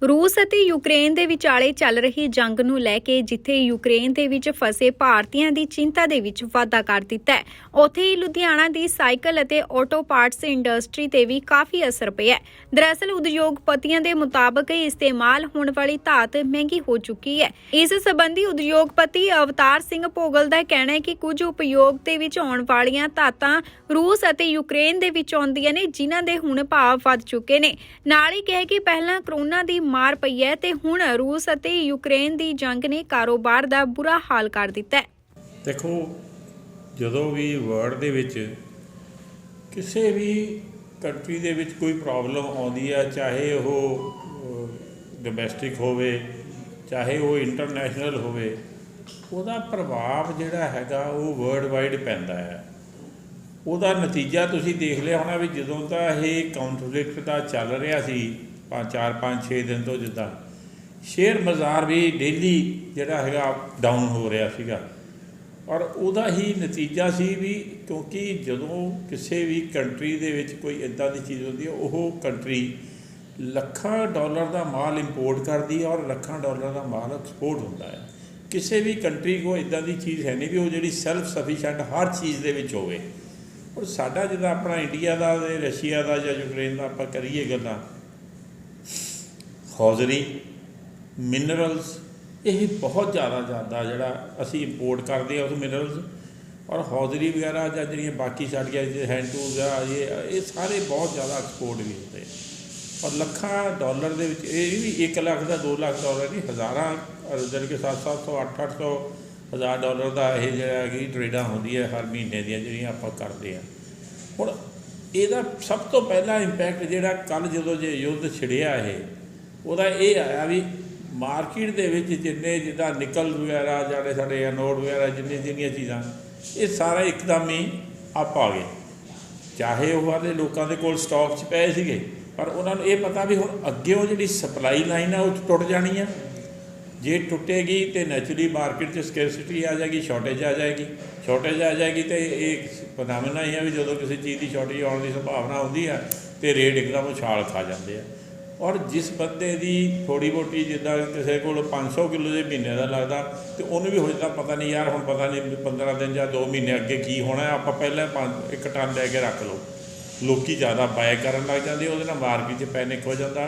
रूस ਅਤੇ ਯੂਕਰੇਨ ਦੇ ਵਿਚਾਲੇ ਚੱਲ ਰਹੀ ਜੰਗ ਨੂੰ ਲੈ ਕੇ ਜਿੱਥੇ ਯੂਕਰੇਨ ਦੇ ਵਿੱਚ ਫਸੇ ਭਾਰਤੀਆਂ ਦੀ ਚਿੰਤਾ ਦੇ ਵਿੱਚ ਵਾਧਾ ਕਰ ਦਿੱਤਾ ਹੈ, ਉੱਥੇ ਹੀ ਲੁਧਿਆਣਾ ਦੀ ਸਾਈਕਲ ਅਤੇ ਆਟੋ ਪਾਰਟਸ ਇੰਡਸਟਰੀ ਤੇ ਵੀ ਕਾਫੀ ਅਸਰ ਪਿਆ ਹੈ। ਦਰਅਸਲ ਉਦਯੋਗਪਤੀਆਂ ਦੇ ਮੁਤਾਬਕ ਇਸਤੇਮਾਲ ਹੋਣ ਵਾਲੀ ਧਾਤ ਮਹਿੰਗੀ ਹੋ ਚੁੱਕੀ ਹੈ। ਇਸ ਸੰਬੰਧੀ ਉਦਯੋਗਪਤੀ ਅਵਤਾਰ ਸਿੰਘ ਭੋਗਲ ਦਾ ਕਹਿਣਾ ਹੈ ਕਿ ਕੁਝ ਉਪਯੋਗ ਦੇ ਵਿੱਚ ਆਉਣ ਵਾਲੀਆਂ ਧਾਤਾਂ रूस ਅਤੇ ਯੂਕਰੇਨ ਦੇ ਵਿੱਚ ਆਉਂਦੀਆਂ ਨੇ, ਜਿਨ੍ਹਾਂ ਦੇ ਹੁਣ ਭਾਅ ਵੱਧ ਚੁੱਕੇ ਨੇ। ਨਾਲ ਹੀ ਕਹੇ ਕਿ ਪਹਿਲਾਂ ਕਰੋਨਾ ਦੀ ਮਾਰ ਪਈ ਹੈ ਤੇ ਹੁਣ रूस ਅਤੇ ਯੂਕਰੇਨ ਦੀ ਜੰਗ ਨੇ ਕਾਰੋਬਾਰ ਦਾ ਬੁਰਾ ਹਾਲ ਕਰ ਦਿੱਤਾ ਹੈ। ਦੇਖੋ, ਜਦੋਂ ਵੀ ਵਰਲਡ ਦੇ ਵਿੱਚ ਕਿਸੇ ਵੀ ਕੰਟਰੀ ਦੇ ਵਿੱਚ ਕੋਈ ਪ੍ਰੋਬਲਮ ਆਉਂਦੀ ਹੈ, ਚਾਹੇ ਉਹ ਡੋਮੈਸਟਿਕ ਹੋਵੇ ਚਾਹੇ ਉਹ ਇੰਟਰਨੈਸ਼ਨਲ ਹੋਵੇ, ਉਹਦਾ ਪ੍ਰਭਾਵ ਜਿਹੜਾ ਹੈਗਾ ਉਹ ਵਰਲਡ ਵਾਈਡ ਪੈਂਦਾ ਹੈ। ਉਹਦਾ ਨਤੀਜਾ ਤੁਸੀਂ ਦੇਖ ਲਿਆ ਹੋਣਾ ਵੀ ਜਦੋਂ ਤਾਂ ਇਹ ਕੌਨਫਲਿਕਟ ਦਾ ਚੱਲ ਰਿਹਾ ਸੀ 4-5-6 ਦਿਨ ਤੋਂ, ਜਿੱਦਾਂ ਸ਼ੇਅਰ ਬਾਜ਼ਾਰ ਵੀ ਡੇਲੀ ਜਿਹੜਾ ਹੈਗਾ ਡਾਊਨ ਹੋ ਰਿਹਾ ਸੀਗਾ। ਔਰ ਉਹਦਾ ਹੀ ਨਤੀਜਾ ਸੀ ਵੀ ਕਿਉਂਕਿ ਜਦੋਂ ਕਿਸੇ ਵੀ ਕੰਟਰੀ ਦੇ ਵਿੱਚ ਕੋਈ ਇੱਦਾਂ ਦੀ ਚੀਜ਼ ਹੁੰਦੀ ਹੈ, ਉਹ ਕੰਟਰੀ ਲੱਖਾਂ ਡਾਲਰ ਦਾ ਮਾਲ ਇੰਪੋਰਟ ਕਰਦੀ ਹੈ ਔਰ ਲੱਖਾਂ ਡਾਲਰ ਦਾ ਮਾਲ ਐਕਸਪੋਰਟ ਹੁੰਦਾ ਹੈ। ਕਿਸੇ ਵੀ ਕੰਟਰੀ ਕੋਲ ਇੱਦਾਂ ਦੀ ਚੀਜ਼ ਹੈ ਨਹੀਂ ਵੀ ਉਹ ਜਿਹੜੀ ਸੈਲਫ ਸਫੀਸ਼ੈਂਟ ਹਰ ਚੀਜ਼ ਦੇ ਵਿੱਚ ਹੋਵੇ। ਔਰ ਸਾਡਾ ਜਿੱਦਾਂ ਆਪਣਾ ਇੰਡੀਆ ਦਾ ਅਤੇ ਰਸ਼ੀਆ ਦਾ ਜਾਂ ਯੂਕਰੇਨ ਦਾ ਆਪਾਂ ਕਰੀਏ ਗੱਲਾਂ, ਹੌਜ਼ਰੀ, ਮਿਨਰਲਸ, ਇਹ ਬਹੁਤ ਜ਼ਿਆਦਾ ਜਿਹੜਾ ਅਸੀਂ ਇੰਪੋਰਟ ਕਰਦੇ ਹਾਂ ਉਸ ਮਿਨਰਲਸ ਔਰ ਹੌਜ਼ਰੀ ਵਗੈਰਾ ਜਾਂ ਜਿਹੜੀਆਂ ਬਾਕੀ ਸਾਡੀਆਂ ਹੈਂਡ ਟੂਲਸ ਆ, ਇਹ ਸਾਰੇ ਬਹੁਤ ਜ਼ਿਆਦਾ ਐਕਸਪੋਰਟ ਵੀ ਹੁੰਦੇ ਔਰ ਲੱਖਾਂ ਡਾਲਰ ਦੇ ਵਿੱਚ। ਇਹ ਵੀ 1 ਲੱਖ ਦਾ 2 ਲੱਖ ਡਾਲਰ ਨਹੀਂ, ਹਜ਼ਾਰਾਂ ਜਾਣੀ ਕਿ 700 800 ਹਜ਼ਾਰ ਡਾਲਰ ਦਾ ਇਹ ਜਿਹੜਾ ਕਿ ਟਰੇਡਾਂ ਹੁੰਦੀਆਂ ਹਰ ਮਹੀਨੇ ਦੀਆਂ ਜਿਹੜੀਆਂ ਆਪਾਂ ਕਰਦੇ ਹਾਂ। ਹੁਣ ਇਹਦਾ ਸਭ ਤੋਂ ਪਹਿਲਾ ਇੰਪੈਕਟ ਜਿਹੜਾ ਕੱਲ੍ਹ ਜਦੋਂ ਜੇ ਯੁੱਧ ਛਿੜਿਆ ਉਹਦਾ ਇਹ ਆਇਆ ਵੀ ਮਾਰਕੀਟ ਦੇ ਵਿੱਚ ਜਿੰਨੇ ਜਿੱਦਾਂ ਨਿਕਲ ਵਗੈਰਾ ਜਿਹੜੇ ਸਾਡੇ ਐਨੋਡ ਵਗੈਰਾ ਜਿੰਨੀਆਂ ਚੀਜ਼ਾਂ, ਇਹ ਸਾਰਾ ਇੱਕਦਮ ਹੀ ਅੱਪ ਆ ਗਏ। ਚਾਹੇ ਉਹ ਵਾਲੇ ਲੋਕਾਂ ਦੇ ਕੋਲ ਸਟਾਕ 'ਚ ਪਏ ਸੀਗੇ, ਪਰ ਉਹਨਾਂ ਨੂੰ ਇਹ ਪਤਾ ਵੀ ਹੁਣ ਅੱਗੇ ਉਹ ਜਿਹੜੀ ਸਪਲਾਈ ਲਾਈਨ ਆ ਉਹ ਟੁੱਟ ਜਾਣੀ ਆ। ਜੇ ਟੁੱਟੇਗੀ ਤਾਂ ਨੈਚੁਰਲੀ ਮਾਰਕੀਟ 'ਚ ਸਕੈਰਸਿਟੀ ਆ ਜਾਏਗੀ, ਸ਼ਾਰਟੇਜ ਆ ਜਾਏਗੀ ਅਤੇ ਇਹ ਫੈਨਾਮੇਨਾ ਹੀ ਆ ਵੀ ਜਦੋਂ ਕਿਸੇ ਚੀਜ਼ ਦੀ ਸ਼ਾਰਟੇਜ ਆਉਣ ਦੀ ਸੰਭਾਵਨਾ ਹੁੰਦੀ ਆ ਅਤੇ ਰੇਟ ਇੱਕਦਮ ਉਛਾਲ ਖਾ ਜਾਂਦੇ ਆ। ਔਰ ਜਿਸ ਬੰਦੇ ਦੀ ਥੋੜ੍ਹੀ ਬਹੁਤੀ ਜਿੱਦਾਂ ਕਿਸੇ ਕੋਲ 500 ਕਿਲੋ ਦੇ ਮਹੀਨੇ ਦਾ ਲੱਗਦਾ ਅਤੇ ਉਹਨੂੰ ਵੀ ਹੋ ਜਾਂਦਾ ਪਤਾ ਨਹੀਂ ਯਾਰ ਹੁਣ ਪਤਾ ਨਹੀਂ 15 ਦਿਨ ਜਾਂ 2 ਮਹੀਨੇ ਅੱਗੇ ਕੀ ਹੋਣਾ, ਆਪਾਂ ਪਹਿਲਾਂ 1 ਟਨ ਲੈ ਕੇ ਰੱਖ ਲਓ। ਲੋਕ ਜ਼ਿਆਦਾ ਬਾਏ ਕਰਨ ਲੱਗ ਜਾਂਦੇ, ਉਹਦੇ ਨਾਲ ਮਾਰਕੀਟ 'ਚ ਪੈਨਿਕ ਹੋ ਜਾਂਦਾ।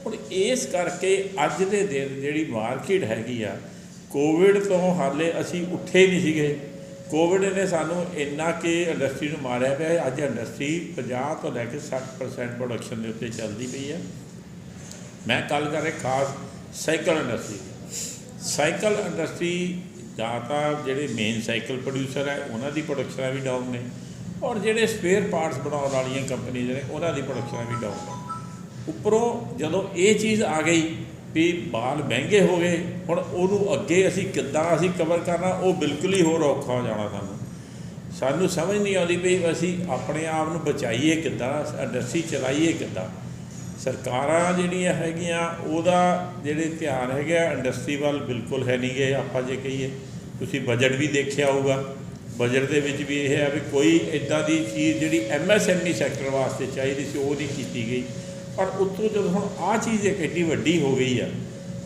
ਹੁਣ ਇਸ ਕਰਕੇ ਅੱਜ ਦੇ ਦਿਨ ਜਿਹੜੀ ਮਾਰਕੀਟ ਹੈਗੀ ਆ, ਕੋਵਿਡ ਤੋਂ ਹਾਲੇ ਅਸੀਂ ਉੱਠੇ ਨਹੀਂ ਸੀਗੇ। ਕੋਵਿਡ ਨੇ ਸਾਨੂੰ ਇੰਨਾ ਕਿ ਇੰਡਸਟਰੀ ਨੂੰ ਮਾਰਿਆ ਪਿਆ। ਅੱਜ ਇੰਡਸਟਰੀ 50 ਤੋਂ ਲੈ ਕੇ 60% ਪ੍ਰੋਡਕਸ਼ਨ ਦੇ ਉੱਤੇ ਚੱਲਦੀ ਪਈ ਹੈ। ਮੈਂ ਗੱਲ ਕਰ ਰਿਹਾ ਖਾਸ ਸਾਈਕਲ ਇੰਡਸਟਰੀ ਜਾਂ ਤਾਂ ਜਿਹੜੇ ਮੇਨ ਸਾਈਕਲ ਪ੍ਰੋਡਿਊਸਰ ਹੈ ਉਹਨਾਂ ਦੀ ਪ੍ਰੋਡਕਸ਼ਨਾਂ ਵੀ ਡਾਊਨ ਨੇ, ਔਰ ਜਿਹੜੇ ਸਪੇਅਰ ਪਾਰਟਸ ਬਣਾਉਣ ਵਾਲੀਆਂ ਕੰਪਨੀਜ਼ ਨੇ ਉਹਨਾਂ ਦੀ ਪ੍ਰੋਡਕਸ਼ਨਾਂ ਵੀ ਡਾਊਨ ਨੇ। ਉੱਪਰੋਂ ਜਦੋਂ ਇਹ ਚੀਜ਼ ਆ ਗਈ ਵੀ ਮਾਲ ਮਹਿੰਗੇ ਹੋ ਗਏ, ਹੁਣ ਉਹਨੂੰ ਅੱਗੇ ਅਸੀਂ ਕਿੱਦਾਂ ਕਵਰ ਕਰਨਾ, ਉਹ ਬਿਲਕੁਲ ਹੀ ਹੋਰ ਔਖਾ ਹੋ ਜਾਣਾ। ਸਾਨੂੰ ਸਮਝ ਨਹੀਂ ਆਉਂਦੀ ਵੀ ਅਸੀਂ ਆਪਣੇ ਆਪ ਨੂੰ ਬਚਾਈਏ ਕਿੱਦਾਂ, ਇੰਡਸਟਰੀ ਚਲਾਈਏ ਕਿੱਦਾਂ। ਸਰਕਾਰਾਂ ਜਿਹੜੀਆਂ ਹੈਗੀਆਂ ਉਹਦਾ ਜਿਹੜੇ ਧਿਆਨ ਹੈਗਾ ਇੰਡਸਟਰੀ ਵੱਲ ਬਿਲਕੁਲ ਹੈ ਨਹੀਂ ਗੇ। ਆਪਾਂ ਜੇ ਕਹੀਏ, ਤੁਸੀਂ ਬਜਟ ਵੀ ਦੇਖਿਆ ਹੋਊਗਾ, ਬਜਟ ਦੇ ਵਿੱਚ ਵੀ ਇਹ ਹੈ ਵੀ ਕੋਈ ਇੱਦਾਂ ਦੀ ਚੀਜ਼ ਜਿਹੜੀ MSME ਸੈਕਟਰ ਵਾਸਤੇ ਚਾਹੀਦੀ ਸੀ ਉਹ ਨਹੀਂ ਕੀਤੀ ਗਈ। ਪਰ ਉੱਤੋਂ ਜਦੋਂ ਹੁਣ ਆਹ ਚੀਜ਼ ਇੱਕ ਐਡੀ ਵੱਡੀ ਹੋ ਗਈ ਆ,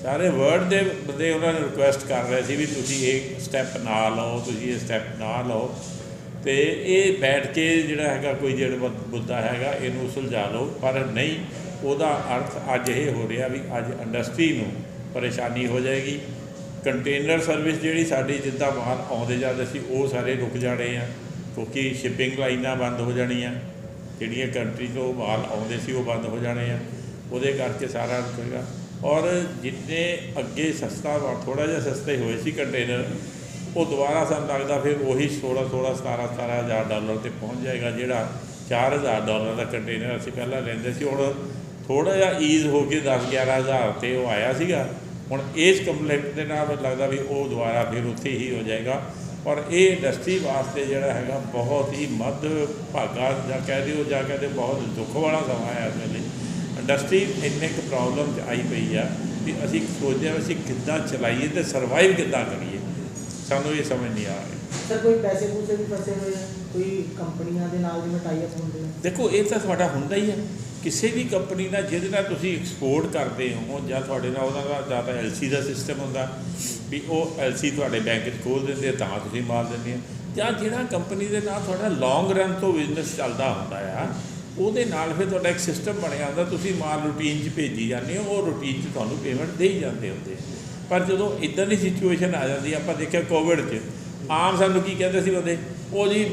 ਸਾਰੇ ਵਰਲਡ ਦੇ ਬੰਦੇ ਉਹਨਾਂ ਨੂੰ ਰਿਕੁਐਸਟ ਕਰ ਰਹੇ ਸੀ ਵੀ ਤੁਸੀਂ ਇਹ ਸਟੈਪ ਨਾ ਲਓ, ਤੁਸੀਂ ਇਹ ਸਟੈਪ ਨਾ ਲਓ, ਅਤੇ ਇਹ ਬੈਠ ਕੇ ਜਿਹੜਾ ਹੈਗਾ ਕੋਈ ਜਿਹੜਾ ਮੁੱਦਾ ਹੈਗਾ ਇਹਨੂੰ ਸੁਲਝਾ ਲਓ। ਪਰ ਨਹੀਂ, ਉਹਦਾ ਅਰਥ ਅੱਜ ਇਹ ਹੋ ਰਿਹਾ ਵੀ ਅੱਜ ਇੰਡਸਟਰੀ ਨੂੰ ਪਰੇਸ਼ਾਨੀ ਹੋ ਜਾਏਗੀ। ਕੰਟੇਨਰ ਸਰਵਿਸ ਜਿਹੜੀ ਸਾਡੀ ਜਿੱਦਾਂ ਬਾਹਰ ਆਉਂਦੇ ਜਾਂਦੇ ਸੀ ਉਹ ਸਾਰੇ ਰੁਕ ਜਾਣੇ ਆ, ਕਿਉਂਕਿ ਸ਼ਿਪਿੰਗ ਲਾਈਨਾਂ ਬੰਦ ਹੋ ਜਾਣੀਆਂ, ਜਿਹੜੀਆਂ ਕੰਟਰੀ ਤੋਂ ਮਾਲ ਆਉਂਦੇ ਸੀ ਉਹ ਬੰਦ ਹੋ ਜਾਣੇ ਆ, ਉਹਦੇ ਕਰਕੇ ਸਾਰਾ ਰੁਕੇਗਾ। ਔਰ ਜਿੰਨੇ ਅੱਗੇ ਥੋੜ੍ਹਾ ਜਿਹਾ ਸਸਤੇ ਹੋਏ ਸੀ ਕੰਟੇਨਰ, ਉਹ ਦੁਬਾਰਾ ਸਾਨੂੰ ਲੱਗਦਾ ਫਿਰ ਉਹੀ 17 ਹਜ਼ਾਰ ਡਾਲਰ 'ਤੇ ਪਹੁੰਚ ਜਾਏਗਾ। ਜਿਹੜਾ 4000 ਡਾਲਰ ਦਾ ਕੰਟੇਨਰ ਅਸੀਂ ਪਹਿਲਾਂ ਲੈਂਦੇ ਸੀ, ਹੁਣ ਥੋੜ੍ਹਾ ਜਿਹਾ ਈਜ਼ ਹੋ ਕੇ 10-11 ਹਜ਼ਾਰ 'ਤੇ ਉਹ ਆਇਆ ਸੀਗਾ। ਹੁਣ ਇਸ ਕੰਪਲੈਕਟ ਦੇ ਨਾਲ ਲੱਗਦਾ ਵੀ ਉਹ ਦੁਬਾਰਾ ਫਿਰ ਉੱਥੇ ਹੀ ਹੋ ਜਾਏਗਾ। ਔਰ ਇਹ ਇੰਡਸਟਰੀ ਵਾਸਤੇ ਜਿਹੜਾ ਹੈਗਾ ਬਹੁਤ ਹੀ ਮੱਧ ਭਾਗਾ ਜਾਂ ਕਹਿ ਦਿਓ ਬਹੁਤ ਦੁੱਖ ਵਾਲਾ ਸਮਾਂ ਹੈ। ਇਸ ਵੇਲੇ ਇੰਡਸਟਰੀ ਇੰਨੇ ਕੁ ਪ੍ਰੋਬਲਮ 'ਚ ਆਈ ਪਈ ਆ ਵੀ ਅਸੀਂ ਸੋਚਦੇ ਹਾਂ ਅਸੀਂ ਕਿੱਦਾਂ ਚਲਾਈਏ ਅਤੇ ਸਰਵਾਈਵ ਕਿੱਦਾਂ ਕਰੀਏ, ਸਾਨੂੰ ਇਹ ਸਮਝ ਨਹੀਂ ਆ ਰਹੀ। ਸਰ ਕੋਈ ਪੈਸੇ ਪੂਸੇ ਵੀ ਫਸੇ ਹੋਏ ਆ, ਕੋਈ ਕੰਪਨੀਆਂ ਦੇ ਨਾਲ ਵੀ ਟਾਈ ਅਪ ਹੁੰਦੇ ਆ? ਦੇਖੋ, ਇਹ ਤਾਂ ਸਾਡਾ ਹੁੰਦਾ ਹੀ ਹੈ। ਕਿਸੇ ਵੀ ਕੰਪਨੀ ਨਾਲ ਜਿਹਦੇ ਨਾਲ ਤੁਸੀਂ ਐਕਸਪੋਰਟ ਕਰਦੇ ਹੋ ਜਾਂ ਤੁਹਾਡੇ ਨਾਲ ਉਹਨਾਂ ਦਾ ਜਾਂ ਤਾਂ LC ਦਾ ਸਿਸਟਮ ਹੁੰਦਾ ਵੀ ਉਹ LC ਤੁਹਾਡੇ ਬੈਂਕ 'ਚ ਖੋਲ੍ਹ ਦਿੰਦੇ ਆ ਤਾਂ ਤੁਸੀਂ ਮਾਲ ਦਿੰਦੇ ਆ, ਜਾਂ ਜਿਹੜਾ ਕੰਪਨੀ ਦੇ ਨਾਲ ਤੁਹਾਡਾ ਲੌਂਗ ਰਨ ਤੋਂ ਬਿਜ਼ਨਸ ਚੱਲਦਾ ਹੁੰਦਾ ਆ ਉਹਦੇ ਨਾਲ ਫਿਰ ਤੁਹਾਡਾ ਇੱਕ ਸਿਸਟਮ ਬਣਿਆ ਹੁੰਦਾ, ਤੁਸੀਂ ਮਾਲ ਰੂਟੀਨ 'ਚ ਭੇਜੀ ਜਾਂਦੇ ਹੋ, ਉਹ ਰੂਟੀਨ 'ਚ ਤੁਹਾਨੂੰ ਪੇਮੈਂਟ ਦੇ ਹੀ ਜਾਂਦੇ ਹੁੰਦੇ। ਪਰ ਜਦੋਂ ਇੱਦਾਂ ਦੀ ਸਿਚੁਏਸ਼ਨ ਆ ਜਾਂਦੀ ਆਪਾਂ ਦੇਖਿਆ ਕੋਵਿਡ 'ਚ ਆਮ ਸਾਨੂੰ ਕੀ ਕਹਿੰਦੇ ਸੀ ਬੰਦੇ, ਉਹ ਜੀ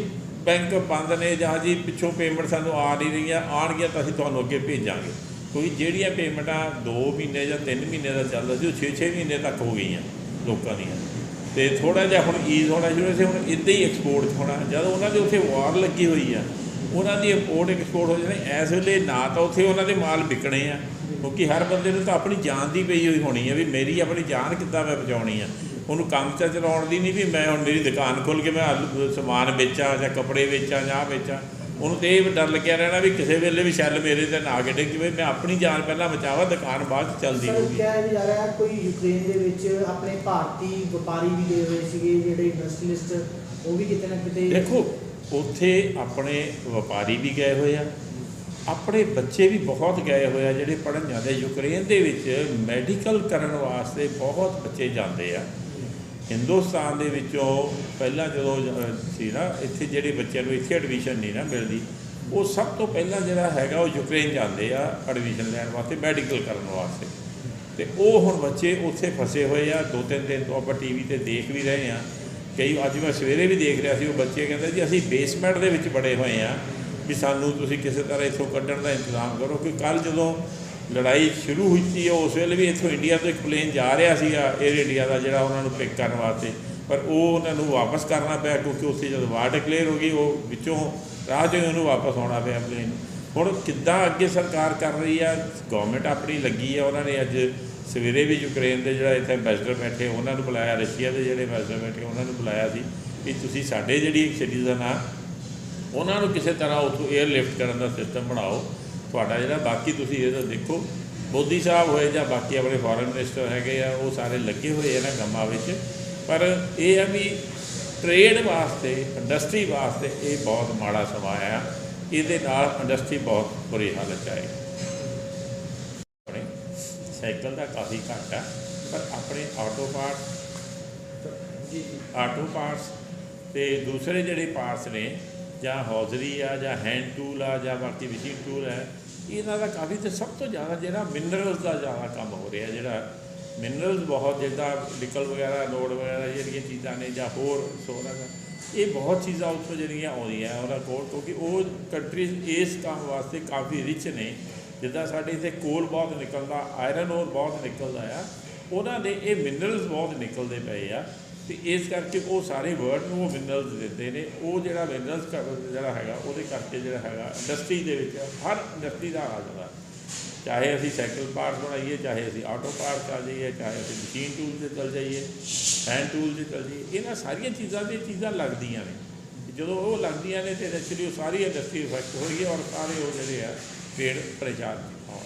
ਬੈਂਕ ਬੰਦ ਨੇ ਜਾਂ ਜੀ ਪਿੱਛੋਂ ਪੇਮੈਂਟ ਸਾਨੂੰ ਆ ਨਹੀਂ ਰਹੀਆਂ, ਆਉਣਗੀਆਂ ਤਾਂ ਅਸੀਂ ਤੁਹਾਨੂੰ ਅੱਗੇ ਭੇਜਾਂਗੇ। ਕੋਈ ਜਿਹੜੀਆਂ ਪੇਮੈਂਟਾਂ 2 ਮਹੀਨੇ ਜਾਂ 3 ਮਹੀਨੇ ਦਾ ਚੱਲਦਾ ਸੀ ਉਹ 6-6 ਮਹੀਨੇ ਤੱਕ ਹੋ ਗਈਆਂ ਲੋਕਾਂ ਦੀਆਂ, ਅਤੇ ਥੋੜ੍ਹਾ ਜਿਹਾ ਹੁਣ ਈਜ਼ ਹੋਣਾ ਸ਼ੁਰੂ ਸੀ। ਹੁਣ ਇੱਦਾਂ ਹੀ ਐਕਸਪੋਰਟ ਹੋਣਾ, ਜਦੋਂ ਉਹਨਾਂ ਦੇ ਉੱਥੇ ਵਾਰ ਲੱਗੀ ਹੋਈ ਆ ਉਹਨਾਂ ਦੀ ਇੰਪੋਰਟ ਐਕਸਪੋਰਟ ਹੋ ਜਾਣੀ। ਇਸ ਵੇਲੇ ਨਾ ਤਾਂ ਉੱਥੇ ਉਹਨਾਂ ਦੇ ਮਾਲ ਵਿਕਣੇ ਆ, ਕਿਉਂਕਿ ਹਰ ਬੰਦੇ ਨੂੰ ਤਾਂ ਆਪਣੀ ਜਾਨ ਦੀ ਪਈ ਹੋਈ ਹੋਣੀ ਆ ਵੀ ਮੇਰੀ ਆਪਣੀ ਜਾਨ ਕਿੱਦਾਂ ਮੈਂ ਬਚਾਉਣੀ ਆ। ਉਹਨੂੰ ਕੰਮ 'ਚ ਚਲਾਉਣ ਦੀ ਨਹੀਂ ਵੀ ਮੈਂ ਹੁਣ ਮੇਰੀ ਦੁਕਾਨ ਖੋਲ੍ਹ ਕੇ ਮੈਂ ਸਮਾਨ ਵੇਚਾਂ ਜਾਂ ਕੱਪੜੇ ਵੇਚਾਂ ਜਾਂ ਵੇਚਾਂ, ਉਹਨੂੰ ਤਾਂ ਇਹ ਡਰ ਲੱਗਿਆ ਰਹਿਣਾ ਵੀ ਕਿਸੇ ਵੇਲੇ ਵੀ ਸ਼ੈੱਲ ਮੇਰੇ 'ਤੇ ਨਾ ਕੇ ਡਿੱਗ ਜਾਵੇ, ਮੈਂ ਆਪਣੀ ਜਾਨ ਪਹਿਲਾਂ ਬਚਾਵਾਂ, ਦੁਕਾਨ ਬਾਅਦ 'ਚ ਚੱਲਦੀ ਹੋਊਗੀ। ਕਿਹਾ ਜਾ ਰਿਹਾ ਕੋਈ ਯੂਕਰੇਨ ਦੇ ਵਿੱਚ ਆਪਣੇ ਭਾਰਤੀ ਵਪਾਰੀ ਵੀ ਗਏ ਹੋਏ ਸੀਗੇ, ਜਿਹੜੇ ਇੰਡਸਟਰੀਲਿਸਟ ਉਹ ਵੀ ਕਿਤੇ ਨਾ ਕਿਤੇ। ਦੇਖੋ ਉੱਥੇ ਆਪਣੇ ਵਪਾਰੀ ਵੀ ਗਏ ਹੋਏ ਆ, ਆਪਣੇ ਬੱਚੇ ਵੀ ਬਹੁਤ ਗਏ ਹੋਏ ਆ ਜਿਹੜੇ ਪੜ੍ਹਨ ਜਾਂਦੇ। ਯੂਕਰੇਨ ਦੇ ਵਿੱਚ ਮੈਡੀਕਲ ਕਰਨ ਵਾਸਤੇ ਬਹੁਤ ਬੱਚੇ ਜਾਂਦੇ ਆ। ਹਿੰਦੁਸਤਾਨ ਦੇ ਵਿੱਚੋਂ ਪਹਿਲਾਂ ਜਦੋਂ ਸੀ ਨਾ ਇੱਥੇ ਜਿਹੜੇ ਬੱਚਿਆਂ ਨੂੰ ਇੱਥੇ ਐਡਮਿਸ਼ਨ ਨਹੀਂ ਨਾ ਮਿਲਦੀ, ਉਹ ਸਭ ਤੋਂ ਪਹਿਲਾਂ ਜਿਹੜਾ ਹੈਗਾ ਉਹ ਯੂਕਰੇਨ ਜਾਂਦੇ ਆ ਐਡਮਿਸ਼ਨ ਲੈਣ ਵਾਸਤੇ, ਮੈਡੀਕਲ ਕਰਨ ਵਾਸਤੇ। ਅਤੇ ਉਹ ਹੁਣ ਬੱਚੇ ਉੱਥੇ ਫਸੇ ਹੋਏ ਆ। 2-3 ਦਿਨ ਤੋਂ ਆਪਾਂ TV 'ਤੇ ਦੇਖ ਵੀ ਰਹੇ ਹਾਂ। ਕਈ ਅੱਜ ਮੈਂ ਸਵੇਰੇ ਵੀ ਦੇਖ ਰਿਹਾ ਸੀ, ਉਹ ਬੱਚੇ ਕਹਿੰਦੇ ਜੀ ਅਸੀਂ ਬੇਸਮੈਂਟ ਦੇ ਵਿੱਚ ਬੜੇ ਹੋਏ ਹਾਂ ਵੀ ਸਾਨੂੰ ਤੁਸੀਂ ਕਿਸੇ ਤਰ੍ਹਾਂ ਇੱਥੋਂ ਕੱਢਣ ਦਾ ਇੰਤਜ਼ਾਮ ਕਰੋ। ਕਿ ਕੱਲ੍ਹ ਜਦੋਂ ਲੜਾਈ ਸ਼ੁਰੂ ਹੋਈ ਸੀ ਉਸ ਵੇਲੇ ਵੀ ਇੱਥੋਂ ਇੰਡੀਆ ਤੋਂ ਇੱਕ ਪਲੇਨ ਜਾ ਰਿਹਾ ਸੀਗਾ ਏਅਰ ਇੰਡੀਆ ਦਾ, ਜਿਹੜਾ ਉਹਨਾਂ ਨੂੰ ਪਿਕ ਕਰਨ ਵਾਸਤੇ, ਪਰ ਉਹ ਉਹਨਾਂ ਨੂੰ ਵਾਪਸ ਕਰਨਾ ਪਿਆ ਕਿਉਂਕਿ ਉੱਥੇ ਜਦੋਂ ਵਾਰ ਡਿਕਲੇਅਰ ਹੋ ਗਈ ਉਹ ਵਿੱਚੋਂ ਰਾਹ 'ਚੋਂ ਹੀ ਉਹਨੂੰ ਵਾਪਸ ਆਉਣਾ ਪਿਆ ਪਲੇਨ। ਹੁਣ ਕਿੱਦਾਂ ਅੱਗੇ ਸਰਕਾਰ ਕਰ ਰਹੀ ਆ, ਗੌਰਮੈਂਟ ਆਪਣੀ ਲੱਗੀ ਆ। ਉਹਨਾਂ ਨੇ ਅੱਜ ਸਵੇਰੇ ਵੀ ਯੂਕਰੇਨ ਦੇ ਜਿਹੜਾ ਇੱਥੇ ਐਂਬੈਸਡਰ ਬੈਠੇ ਉਹਨਾਂ ਨੂੰ ਬੁਲਾਇਆ, ਰਸ਼ੀਆ ਦੇ ਜਿਹੜੇ ਐਂਬੈਸਡਰ ਬੈਠੇ ਉਹਨਾਂ ਨੂੰ ਬੁਲਾਇਆ ਸੀ ਵੀ ਤੁਸੀਂ ਸਾਡੇ ਜਿਹੜੀ ਸਿਟੀਜ਼ਨ ਆ ਉਹਨਾਂ ਨੂੰ ਕਿਸੇ ਤਰ੍ਹਾਂ ਉੱਥੋਂ ਏਅਰਲਿਫਟ ਕਰਨ ਦਾ ਸਿਸਟਮ ਬਣਾਓ ਤੁਹਾਡਾ ਜਿਹੜਾ। ਬਾਕੀ ਤੁਸੀਂ ਇਹਦਾ ਦੇਖੋ ਮੋਦੀ ਸਾਹਿਬ ਹੋਏ ਜਾਂ ਬਾਕੀ ਆਪਣੇ ਫੋਰਨ ਮਿਨਿਸਟਰ ਹੈਗੇ ਆ, ਉਹ ਸਾਰੇ ਲੱਗੇ ਹੋਏ ਆ ਨਾ ਕੰਮਾਂ ਵਿੱਚ। ਪਰ ਇਹ ਆ ਵੀ ਟਰੇਡ ਵਾਸਤੇ, ਇੰਡਸਟਰੀ ਵਾਸਤੇ ਇਹ ਬਹੁਤ ਮਾੜਾ ਸਮਾਂ ਆ। ਇਹਦੇ ਨਾਲ ਇੰਡਸਟਰੀ ਬਹੁਤ ਬੁਰੀ ਹਾਲਤ 'ਚ ਆਏ। ਆਪਣੇ ਸਾਈਕਲ ਦਾ ਕਾਫੀ ਘੱਟ ਆ, ਪਰ ਆਪਣੇ ਆਟੋ ਪਾਰਟਸ ਅਤੇ ਦੂਸਰੇ ਜਿਹੜੇ ਪਾਰਟਸ ਨੇ ਜਾਂ ਹੌਜ਼ਰੀ ਆ ਜਾਂ ਹੈਂਡ ਟੂਲ ਆ ਜਾਂ ਬਾਕੀ ਮਸ਼ੀਨ ਟੂਲ ਹੈ, ਇਹਨਾਂ ਦਾ ਕਾਫੀ। ਅਤੇ ਸਭ ਤੋਂ ਜ਼ਿਆਦਾ ਜਿਹੜਾ ਮਿਨਰਲਸ ਦਾ ਜ਼ਿਆਦਾ ਕੰਮ ਹੋ ਰਿਹਾ, ਜਿਹੜਾ ਮਿਨਰਲਸ ਬਹੁਤ ਜਿੱਦਾਂ ਨਿਕਲ ਵਗੈਰਾ, ਲੋਡ ਵਗੈਰਾ ਜਿਹੜੀਆਂ ਚੀਜ਼ਾਂ ਨੇ ਜਾਂ ਹੋਰ ਸੋਨਾ ਦਾ, ਇਹ ਬਹੁਤ ਚੀਜ਼ਾਂ ਉੱਥੋਂ ਜਿਹੜੀਆਂ ਆਉਂਦੀਆਂ ਉਹਨਾਂ ਕੋਲ, ਕਿਉਂਕਿ ਉਹ ਕੰਟਰੀਜ਼ ਇਸ ਕੰਮ ਵਾਸਤੇ ਕਾਫੀ ਰਿਚ ਨੇ। ਜਿੱਦਾਂ ਸਾਡੇ ਇੱਥੇ ਕੋਲ ਬਹੁਤ ਨਿਕਲਦਾ, ਆਇਰਨ ਔਰ ਬਹੁਤ ਨਿਕਲਦਾ ਆ, ਉਹਨਾਂ ਦੇ ਇਹ ਮਿਨਰਲਸ ਬਹੁਤ ਨਿਕਲਦੇ ਪਏ ਆ। ਅਤੇ ਇਸ ਕਰਕੇ ਉਹ ਸਾਰੇ ਵਰਲਡ ਨੂੰ ਉਹ ਮਿਨਰਲਸ ਦਿੰਦੇ ਨੇ। ਉਹ ਜਿਹੜਾ ਮਿਨਰਲਸ ਜਿਹੜਾ ਹੈਗਾ ਉਹਦੇ ਕਰਕੇ ਜਿਹੜਾ ਹੈਗਾ ਇੰਡਸਟਰੀ ਦੇ ਵਿੱਚ ਹਰ ਇੰਡਸਟਰੀ ਦਾ ਆ ਜਾਂਦਾ, ਚਾਹੇ ਅਸੀਂ ਸਾਈਕਲ ਪਾਰਟਸ ਬਣਾਈਏ, ਚਾਹੇ ਅਸੀਂ ਆਟੋ ਪਾਰਟਸ ਆ ਜਾਈਏ, ਚਾਹੇ ਅਸੀਂ ਮਸ਼ੀਨ ਟੂਲ 'ਤੇ ਚੱਲ ਜਾਈਏ, ਹੈਂਡ ਟੂਲ 'ਤੇ ਚੱਲ ਜਾਈਏ, ਇਹਨਾਂ ਸਾਰੀਆਂ ਚੀਜ਼ਾਂ 'ਤੇ ਚੀਜ਼ਾਂ ਲੱਗਦੀਆਂ ਨੇ। ਜਦੋਂ ਉਹ ਲੱਗਦੀਆਂ ਨੇ ਤਾਂ ਐਕਚੁਅਲੀ ਉਹ ਸਾਰੀ ਇੰਡਸਟਰੀ ਇਫੈਕਟ ਹੋ ਰਹੀ ਹੈ ਔਰ ਸਾਰੇ ਉਹ ਜਿਹੜੇ ਆ ਪੇੜ ਪਰੇਸ਼ਾਨ ਹੋਣ।